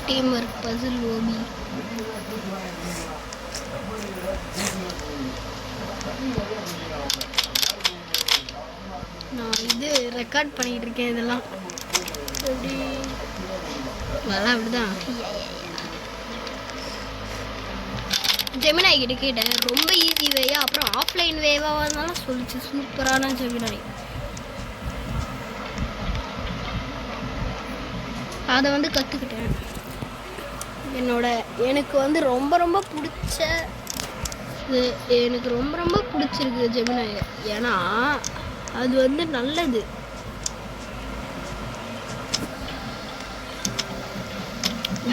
Team work Basil OP. நான் இது record பண்ணிட்டு இருக்கேன். இதெல்லாம் எப்படி நல்லா அப்படிதான். ஜெமினாய் கிட்ட கேட்டேன், ரொம்ப ஈஸி வேயா அப்புறம் ஆஃப்லைன் வேவாக இருந்தாலும் சொல்லிச்சு. சூப்பரான ஜெமினாய். அதை வந்து கற்றுக்கிட்டேன். எனக்கு ரொம்ப ரொம்ப பிடிச்ச எனக்கு ரொம்ப பிடிச்சிருக்கு ஜெமினாய். ஏன்னா அது வந்து நல்லது.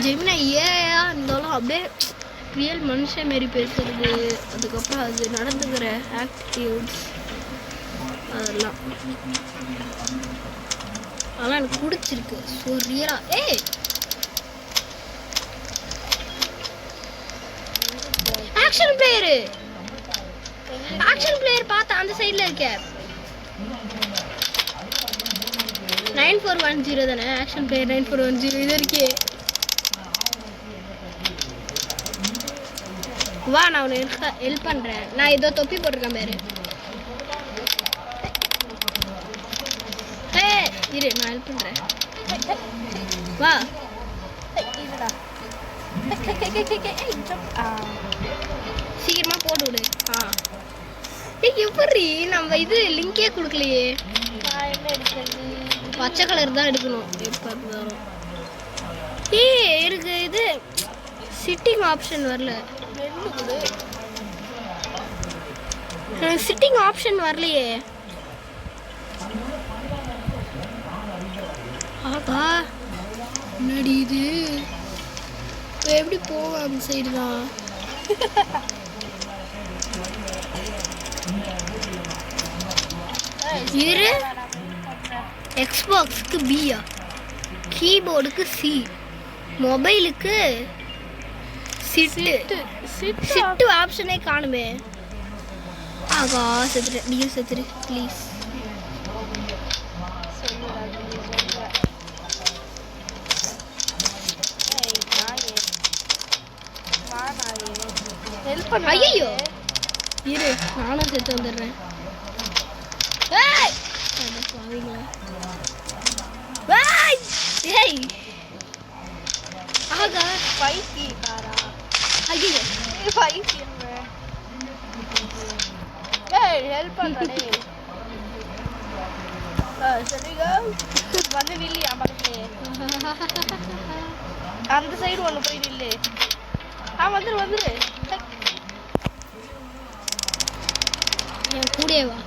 ஜெமினாய் ஏயா இருந்தாலும் அப்படியே ரியல் மனுஷன் மாரி பேசுறது, அதுக்கப்புறம் அது நடந்துக்கிற ஆக்டிடியூட்ஸ் அதெல்லாம் எனக்கு பிடிச்சிருக்கு. ஸோ ரியலா ஆக்ஷன் பிளேயர் பார்த்தா அந்த சைடில் இருக்க 9410 தானே ஆக்ஷன் பிளேயர். 9410 இது இருக்கே. வா நான் உனக்கு ஹெல்ப் பண்ணுறேன். நான் ஏதோ தொப்பி போட்டிருக்கேன் பேரு. இரு நான் ஹெல்ப் பண்ணுறேன். வா சீக்கிரமா போட்டு விடு. எப்படி நம்ம இது லிங்கே கொடுக்கலையே. பச்சை கலர் தான் எடுக்கணும் எப்போ இருந்தாலும். எனக்கு இது சிட்டிங் ஆப்ஷன் வரல. எனக்கு சிட்டிங் ஆப்ஷன் வரலையே. ஆகா முன்னாடி இது எப்படி போவோம் அந்த சைடு தான். இரு எக்ஸ்பாக்ஸுக்கு பியா, கீபோர்டுக்கு சி, மொபைலுக்கு சிட்டு ஆப்ஷனே காணுமே. ஆகா செத்துரு. நீயும் செத்துரு ப்ளீஸ். ஐயோ இரு நானும் செத்து வந்துடுறேன். ஆகா பைத்தியக்காரா. ஐயோ ஹெல்ப் பண்ணுறே. சரிங்க வந்து வில்லியா பக்கத்துலேயே அந்த சைடு ஒன்று போய் நில்லு. வந்துரு என் கூடயே வா.